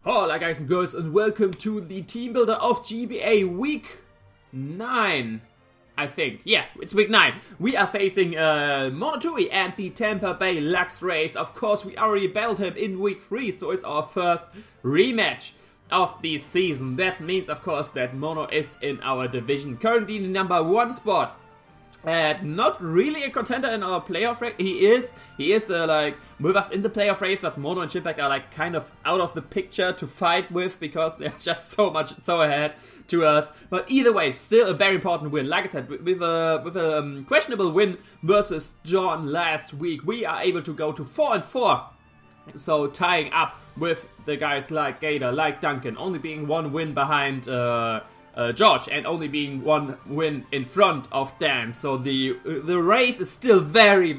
Hola guys and girls, and welcome to the team builder of GBA week 9, I think. Yeah, it's week 9. We are facing Monotooi and the Tampa Bay Luxrays. Of course, we already battled him in week 3, so it's our first rematch of the season. That means, of course, that Mono is in our division, currently in the number 1 spot. Not really a contender in our playoff race. He is like with us in the playoff race, but Mono and Chimpact are like kind of out of the picture to fight with because they're just so ahead to us. But either way, still a very important win. Like I said, with a questionable win versus John last week, we are able to go to 4-4. So tying up with the guys like Gator, like Duncan, only being 1 win behind George, and only being 1 win in front of Dan. So the race is still very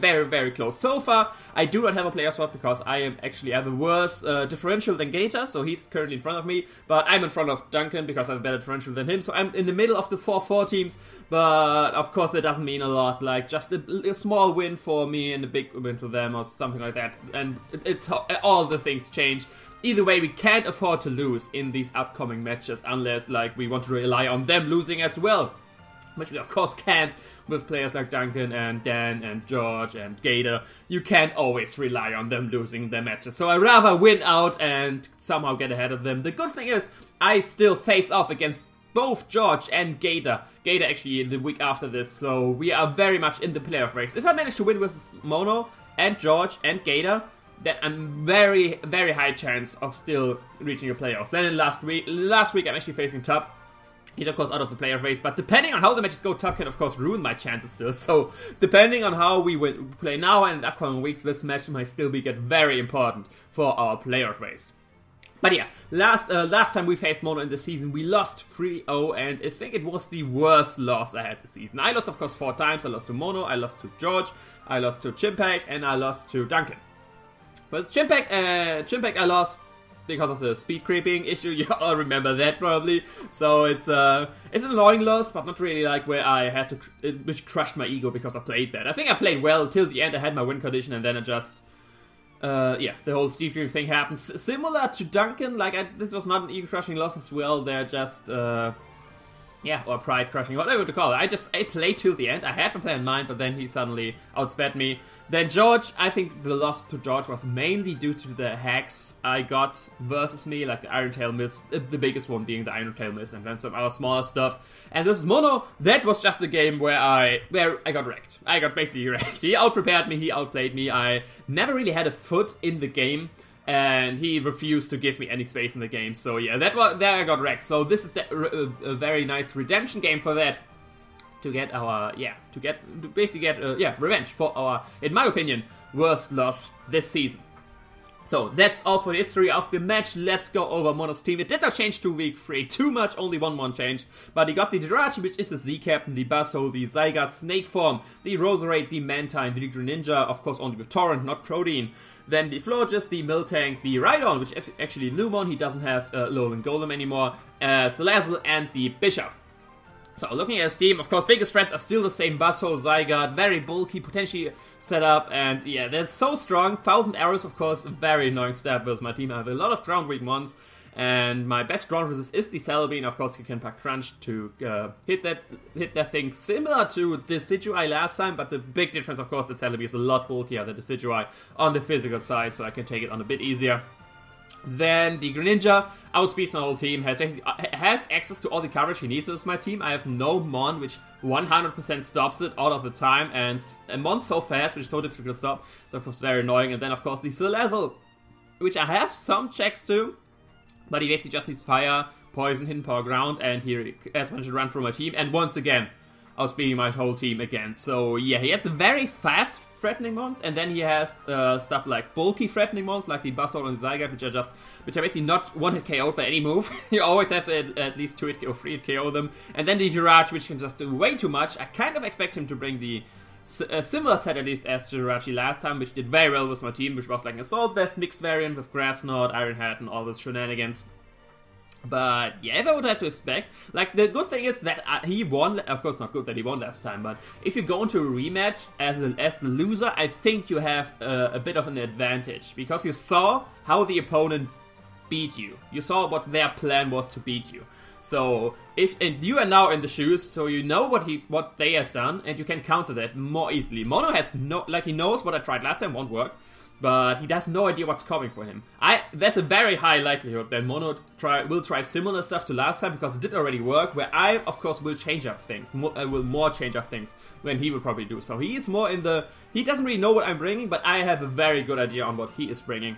close. So far, I do not have a player swap because I actually have a worse differential than Gator, so he's currently in front of me. But I'm in front of Duncan because I have a better differential than him. So I'm in the middle of the 4-4 teams. But of course, that doesn't mean a lot. Like just a small win for me and a big win for them, or something like that. And it's all the things change. Either way, we can't afford to lose in these upcoming matches unless like we want to rely on them losing as well. Which we of course can't with players like Duncan and Dan and George and Gator. You can't always rely on them losing their matches. So I'd rather win out and somehow get ahead of them. The good thing is, I still face off against both George and Gator. Gator actually the week after this, so we are very much in the playoff race. If I manage to win versus Mono and George and Gator, then I'm very high chance of still reaching the playoffs. Then in last week I'm actually facing Top. He's of course out of the playoff race, but depending on how the matches go, Top can of course ruin my chances still. So depending on how we play now and in the upcoming weeks, this match might still get very important for our playoff race. But yeah, last time we faced Mono in the season, we lost 3-0, and I think it was the worst loss I had this season. I lost of course 4 times. I lost to Mono, I lost to George, I lost to Chimpact, and I lost to Duncan. But Chimpact I lost because of the speed creeping issue. You all remember that probably. So it's an annoying loss, but not really like where I had to, which crushed my ego because I played bad. I think I played well till the end. I had my win condition, and then it just, the whole speed creeping thing happened. Similar to Duncan, like this was not an ego crushing loss as well. They're just, or pride crushing, whatever to call it. I played till the end. I had my plan in mind, but then he suddenly outsped me. Then George, I think the loss to George was mainly due to the hacks I got versus me, like the Iron Tail miss, the biggest one being the Iron Tail miss, and then some other smaller stuff. And this Mono, that was just a game where I got wrecked. I got basically wrecked. He outprepared me, he outplayed me. I never really had a foot in the game, and he refused to give me any space in the game. So yeah, there I got wrecked. So this is a very nice redemption game for that. To get our, revenge for our, in my opinion, worst loss this season. So that's all for the history of the match. Let's go over Mono's team. It did not change to week 3 too much, only one changed. But he got the Jirachi, which is the Z-Captain, the Buzzhole, the Zygarde Snake Form, the Roserade, the Mantine, the Greninja, of course only with Torrent, not Protein. Then the Florges, the Miltank, the Rhydon, which is actually Lumon, he doesn't have Alolan Golem anymore, Salazzle, and the Bishop. So looking at his team, of course, biggest threats are still the same. Buzzhole, Zygarde, very bulky, potentially set up, and yeah, they're so strong. 1000 arrows, of course, a very annoying stat versus my team. I have a lot of ground weak ones, and my best ground resist is the Celebi. Of course, you can pack Crunch to hit that thing similar to the Decidueye last time, but the big difference, of course, the Celebi is a lot bulkier than the Decidueye on the physical side, so I can take it on a bit easier. Then the Greninja outspeeds my whole team, has access to all the coverage he needs with my team. I have no Mon, which 100% stops it all of the time, and Mon's so fast, which is so difficult to stop, so of course very annoying. And then of course the Salazzle, which I have some checks to, but he basically just needs Fire, Poison, Hidden Power, Ground, and he has managed to run through my team, and once again, outspeeding my whole team again. So yeah, he has a very fast threatening mons, and then he has stuff like bulky threatening mons, like the Buzzhole and Zygarde, which are basically not one-hit KO'd by any move. You always have to at least 2-hit or 3-hit KO them. And then the Jirachi, which can just do way too much. I kind of expect him to bring the similar set at least as Jirachi last time, which did very well with my team, which was like an Assault Vest mixed variant with Grass Knot, Iron Hat, and all those shenanigans. But yeah, if I would have to expect, like, the good thing is that he won. Of course, not good that he won last time, but if you go into a rematch as the loser, I think you have a bit of an advantage, because you saw how the opponent beat you. You saw what their plan was to beat you. So and you are now in the shoes, so you know what they have done, and you can counter that more easily. Mono has he knows what I tried last time won't work, but he has no idea what's coming for him. There's a very high likelihood that Mono will try similar stuff to last time, because it did already work, where I, of course, will change up things. I will more change up things than he will probably do. So he is more he doesn't really know what I'm bringing, but I have a very good idea on what he is bringing.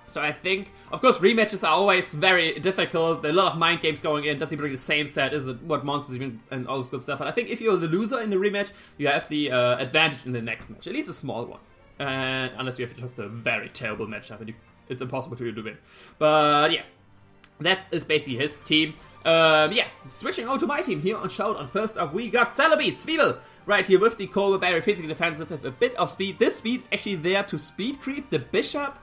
So I think, of course, rematches are always very difficult. There are a lot of mind games going in. Does he bring the same set? Is it what monsters even, and all this good stuff. And I think if you're the loser in the rematch, you have the advantage in the next match. At least a small one. Unless you have just a very terrible matchup and it's impossible for you to win. But yeah, that is basically his team. Switching over to my team here on Showdown. First up, we got Celebeat, Zwiebel, right here with the Colbert Berry, physically defensive with a bit of speed. This speed is actually there to speed creep the Bishop.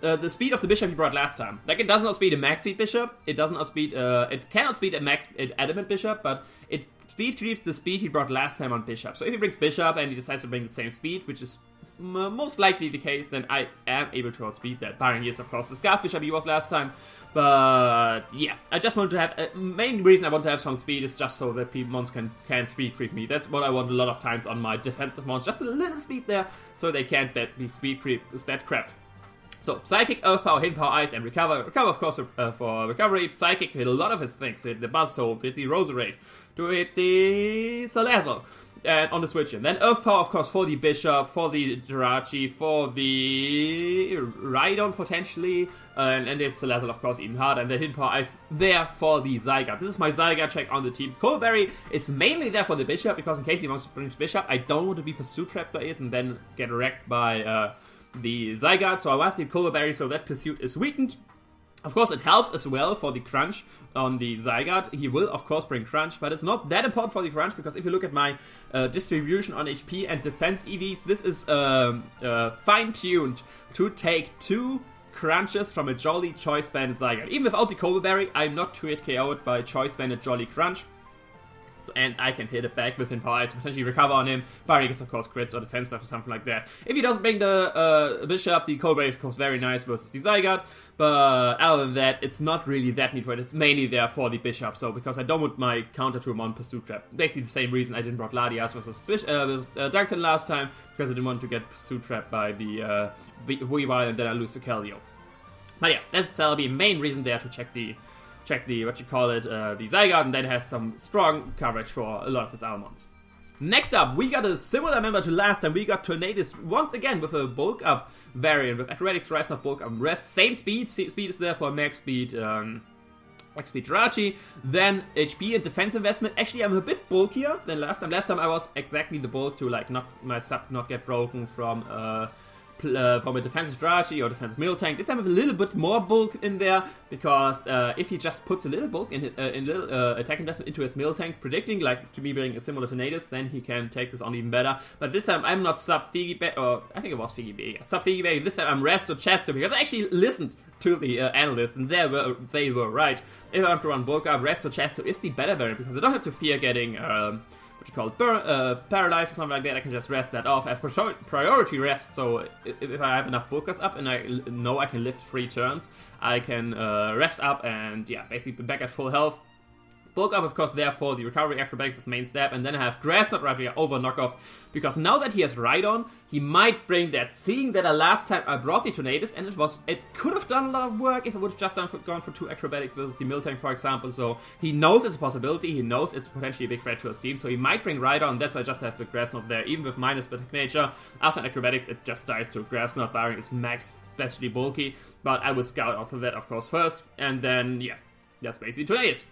The speed of the Bishop he brought last time. Like, it doesn't outspeed a max speed Bishop. It doesn't outspeed, it can outspeed a max Adamant Bishop, but it speed creeps the speed he brought last time on Bishop. So if he brings Bishop and he decides to bring the same speed, which is most likely the case, then I am able to outspeed that. Barring, yes, of course, the Scarf Bishop he was last time. But yeah, I just want to have, main reason I want to have some speed is just so that monsters can speed creep me. That's what I want a lot of times on my defensive monsters. Just a little speed there, so they can't be speed creep, is bad crap. So, Psychic, Earth Power, Hidden Power, Ice, and Recover. Recover, of course, for recovery. Psychic hit a lot of his things. To hit the Buzzsaw, to hit the Roserade, to hit the Scizor, and on the switch in. Then Earth Power, of course, for the Bishop, for the Jirachi, for the Rhydon, potentially, and it's Scizor, of course, even harder. And then Hidden Power, Ice there for the Zygarde. This is my Zygarde check on the team. Coldberry is mainly there for the Bishop, because in case he wants to bring Bishop, I don't want to be pursuit trapped by it and then get wrecked by the Zygarde, so I have the Coldberry, so that pursuit is weakened. Of course, it helps as well for the Crunch on the Zygarde. He will, of course, bring Crunch, but it's not that important for the Crunch, because if you look at my distribution on HP and defense EVs, this is fine-tuned to take 2 Crunches from a Jolly Choice Banded Zygarde. Even without the Coldberry, I'm not 2-hit KO'd by Choice Banded Jolly Crunch. So, and I can hit it back with Hidden Power Ice, potentially recover on him. Barring gets, of course, crits or defense stuff or something like that. If he doesn't bring the Bishop, the Coldberry is, of course, very nice versus the Zygarde. But other than that, it's not really that neat for it. It's mainly there for the Bishop. So, because I don't want my counter to him on Pursuit Trap. Basically the same reason I didn't brought Latias versus Duncan last time. Because I didn't want to get Pursuit Trap by the Weavile and then I lose to Keldeo. But yeah, that's Celebi. Main reason there to check the the Zygarde, and then has some strong coverage for a lot of his Almonds. Next up, we got a similar member to last time. We got Tornadus once again with a bulk up variant with Acrobatics, Rest, not bulk up, Rest. Same speed. Speed is there for max speed Jirachi. Then HP and defense investment. Actually, I'm a bit bulkier than last time. Last time I was exactly the bulk to like my sub not get broken from a defensive Jirachi or defensive Miltank. This time I have a little bit more bulk in there, because if he just puts a little bulk in little attack investment into his Miltank, predicting, like to me being similar to Tornadus, then he can take this on even better. But this time I'm not sub Figgy, or I think it was Figgy Bay. Sub Figgy Bay. This time I'm Resto Chester, because I actually listened to the analysts, and they were right. If I want to run bulk up, Resto Chester is the better variant, because I don't have to fear getting paralyzed or something like that. I can just rest that off. I have priority rest, so if I have enough bulkers up and I know I can lift 3 turns, I can rest up and yeah, basically be back at full health. Bulk up, of course, there for the recovery acrobatics as main step, and then I have Grass Knot right here over knockoff, because now that he has Rhydon, he might bring that. Seeing that last time I brought the Tornadus, and it could have done a lot of work if I would have just gone for 2 acrobatics versus the Miltank, for example. So he knows it's a possibility, he knows it's potentially a big threat to his team, so he might bring Rhydon, and that's why I just have the Grass Knot there. Even with minus Protect Nature, after an acrobatics, it just dies to Grass Knot, barring it's max, especially bulky. But I will scout off of that, of course, first, and then, yeah, that's basically Tornadus.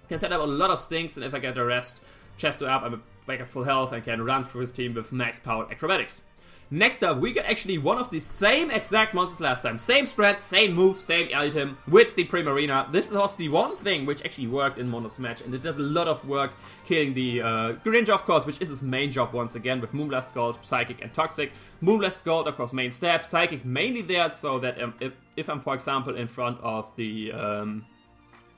Can set up a lot of things, and if I get the rest Chesto up, I'm back at full health and can run through his team with max powered acrobatics. Next up, we got actually one of the same exact monsters last time. Same spread, same move, same item with the Primarina. This was the one thing which actually worked in Mono's match, and it does a lot of work killing the Greninja, of course, which is his main job once again with Moonblast, Scald, Psychic, and Toxic. Moonblast, Scald, of course, main stab. Psychic mainly there so that if I'm, for example, in front of the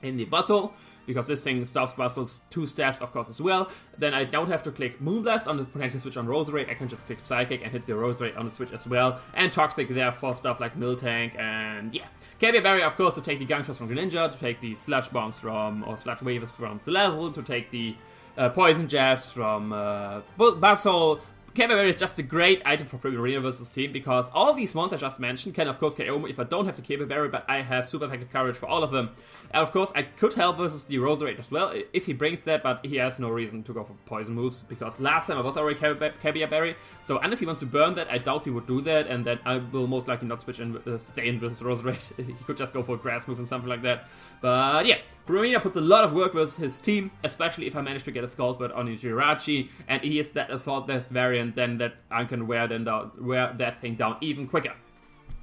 in the Buzzsaw, because this thing stops Buzzle's 2 steps, of course, as well. Then I don't have to click Moonblast on the potential switch on Roserade. I can just click Psychic and hit the Roserade on the switch as well. And Toxic there for stuff like Miltank and yeah. GBA Barrier, of course, to take the Gunk Shots from Greninja, to take the Sludge Bombs from, or Sludge Waves from Salazzle, to take the Poison Jabs from Buzzle. GBA Barrier is just a great item for Primarina versus team, because all these ones I just mentioned can of course KO me if I don't have the GBA Barrier, but I have super effective coverage for all of them. And of course I could help versus the Roserade as well if he brings that, but he has no reason to go for poison moves, because last time I was already GBA Barrier, so unless he wants to burn that, I doubt he would do that, and then I will most likely not switch in, stay in versus Roserade. He could just go for a grass move and something like that. But yeah, Primarina puts a lot of work versus his team, especially if I manage to get a Scald Bird on the Jirachi, and he is that Assault Vest variant, then that I can wear that thing down even quicker.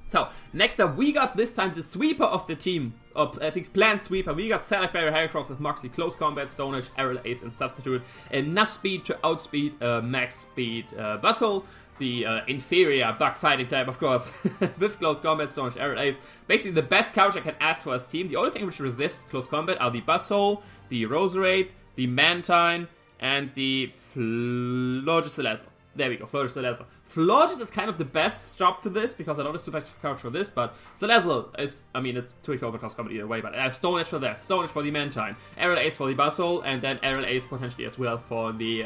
So, next up, we got this time the sweeper of the team, or I think planned sweeper. We got Select Barrier Heracross with Moxie, Close Combat, Stonish, Aerial Ace, and Substitute. Enough speed to outspeed Max Speed Buzzle, the inferior bug fighting type, of course, with Close Combat, Stonish, Aerial Ace. Basically, the best coverage I can ask for his team. The only thing which resists Close Combat are the Buzzle, the Roserade, the Mantine, and the Florges. There we go, Florges Salazzle. Florges is kind of the best stop to this, because I don't have super coverage for this, but Salazzle is, I mean, it's 2 over Close Combat either way, but I have Stone Edge for that, Stone Edge for the Mantine, Aerial Ace for the Buzzle, and then Aerial Ace potentially as well for the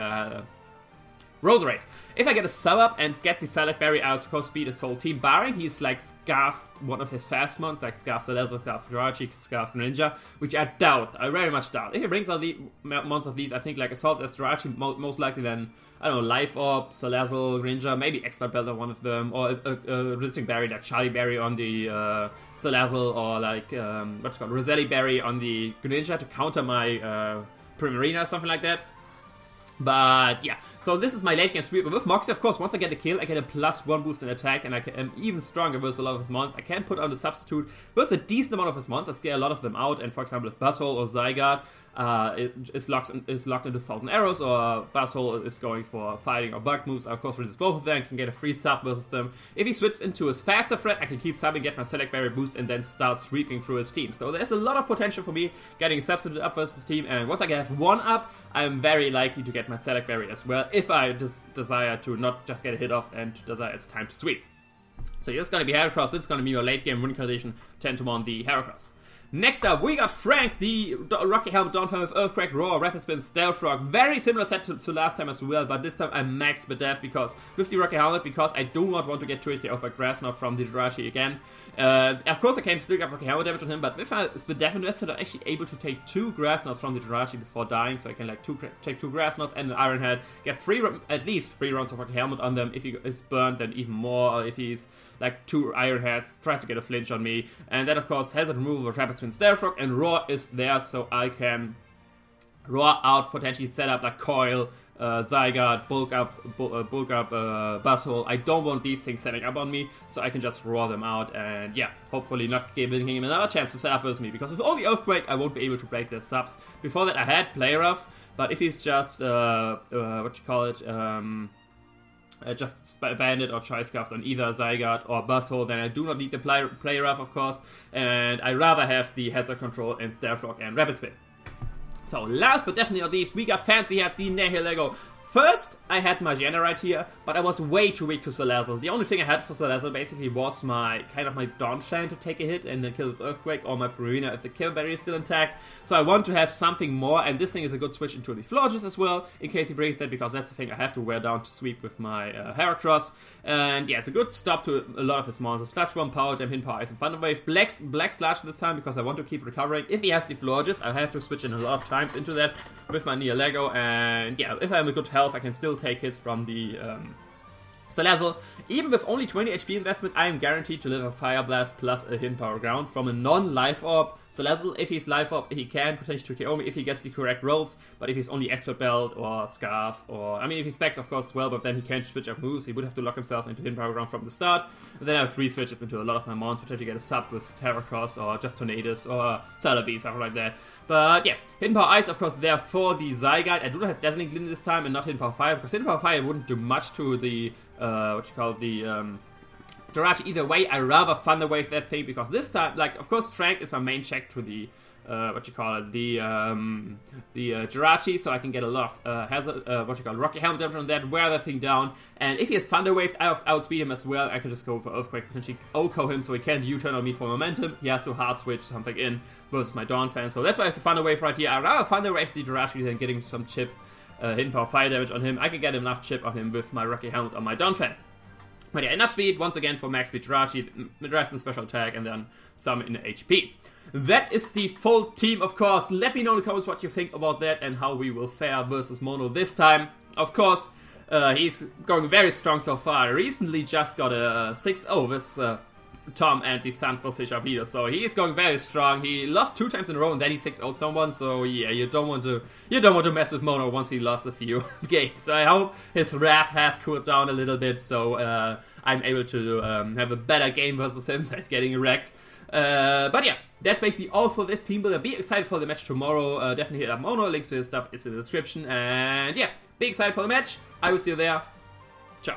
Roserade. If I get a sub up and get the Select Barrier out, supposed to be the Soul Team, barring he's like Scarf, one of his fast mons, like Scarf Salazzle, Scarf Jirachi, Scarf Ninja, which I doubt, I very much doubt. If he brings out the mons of these, I think like Assault as Jirachi, most likely then, I don't know, Life Orb, Salazzle, Ninja, maybe Expert Belt on one of them, or a Resisting Berry, like Charlie Berry on the Salazzle, or like, what's it called, Roselli Berry on the Greninja to counter my Primarina, something like that. But yeah, so this is my late game sweep. With Moxie, of course, once I get a kill, I get a +1 boost in attack, and I am even stronger versus a lot of his mons. I can put on the Substitute versus a decent amount of his mons. I scale a lot of them out, and for example, if Buzzle or Zygarde is locked into 1000 arrows, or Buzzle is going for fighting or bug moves, I of course resist both of them, can get a free sub versus them. If he switches into his faster threat, I can keep subbing, get my Select Barrier boost, and then start sweeping through his team. So there's a lot of potential for me getting a Substitute up versus his team, and once I have 1 up, I'm very likely to get my Select Barrier as well, if I desire to not just get a hit off and desire it's time to sweep. So this is going to be Heracross, this is going to be your late game winning condition, 10-1 the Heracross. Next up, we got Frank, the Rocky Helmet Donphan with Earthquake, Roar, Rapid Spin, Stealth Rock. Very similar set to last time as well, but this time I maxed the death because with the Rocky Helmet, because I do not want to get 2 KO by Grass Knot from the Jirachi again. Of course, I can still get Rocky Helmet damage on him, but with the death invested, I'm actually able to take 2 Grass Knots from the Jirachi before dying, so I can like take 2 Grass Knots and an Iron Head, get at least 3 rounds of Rocky Helmet on them. If he is burned, then even more, or if he's like 2 Iron Heads, tries to get a flinch on me. And then of course Hazard removal with Rapid Spin, Stealth Rock, and Roar is there, so I can roar out, potentially set up like Coil, Zygarde, bulk up Buzzhole. I don't want these things setting up on me, so I can just roar them out, and yeah, hopefully not giving him another chance to set up with me, because with only Earthquake I won't be able to break their subs. Before that I had Play Rough, but if he's just just Bandit or Choice Scarf on either Zygarde or Buzzhole, then I do not need the Play Rough, of course, and I rather have the Hazard Control and Stealth Rock and Rapid Spin. So last but definitely not least, we got Fancy Hat, the Nihilego. First, I had my Magiana right here, but I was way too weak to Salazzle. The only thing I had for Salazzle basically was my Donphan to take a hit and then kill with Earthquake, or my Primarina if the kill barrier is still intact. So I want to have something more, and this thing is a good switch into the Florges as well, in case he brings that, because that's the thing I have to wear down to sweep with my Heracross. And yeah, it's a good stop to a lot of his monsters. Sludge Bomb, Power Gem, Hidden Power, Ice, and Thunder Wave. Black Slash this time, because I want to keep recovering. If he has the Florges, I have to switch in a lot of times into that with my Nihilego, and yeah, if I have a good health, I can still take hits from the Salazzle. Even with only 20 HP investment, I am guaranteed to live a Fire Blast plus a Hidden Power Ground from a non-Life Orb Salazzle. If he's Life Orb, he can potentially KO me if he gets the correct rolls, but if he's only Expert Belt or Scarf, or, I mean, if he specs, of course, as well, but then he can't switch up moves, he would have to lock himself into Hidden Power Ground from the start, and then I have 3 switches into a lot of my mons, potentially get a sub with Terracross, or just Tornadus, or Celebi, something like that. But yeah, Hidden Power Ice, of course, there for the Zygarde. I do not have Dazzling Glint this time, and not Hidden Power Fire, because Hidden Power Fire wouldn't do much to the, Jirachi. Either way, I rather Thunder Wave that thing, because this time, like, of course, Frank is my main check to the Jirachi, so I can get a lot of Rocky Helmet damage on that, wear that thing down, and if he has Thunder Wave, I outspeed him as well. I can just go for Earthquake, potentially OHKO him so he can't U-turn on me for momentum. He has to hard switch something in versus my Donphan, so that's why I have to Thunder Wave right here. I'd rather Thunder Wave the Jirachi than getting some chip, hidden power fire damage on him. I can get enough chip on him with my Rocky Helmet on my Donphan. But yeah, enough speed, once again, for max speed Jirachi, rest in special attack, and then some in HP. That is the full team, of course. Let me know in the comments what you think about that and how we will fare versus Mono this time. Of course, he's going very strong so far. I recently just got a 6-0 with Tom and the San Jose Sharpedo, so he is going very strong. He lost 2 times in a row and then he 6-0'd someone, so yeah, you don't want to mess with Mono once he lost a few games. So I hope his wrath has cooled down a little bit, so I'm able to have a better game versus him than getting wrecked. But yeah, that's basically all for this team builder. Be excited for the match tomorrow. Definitely hit up Mono. Links to his stuff is in the description. And yeah, be excited for the match. I will see you there. Ciao.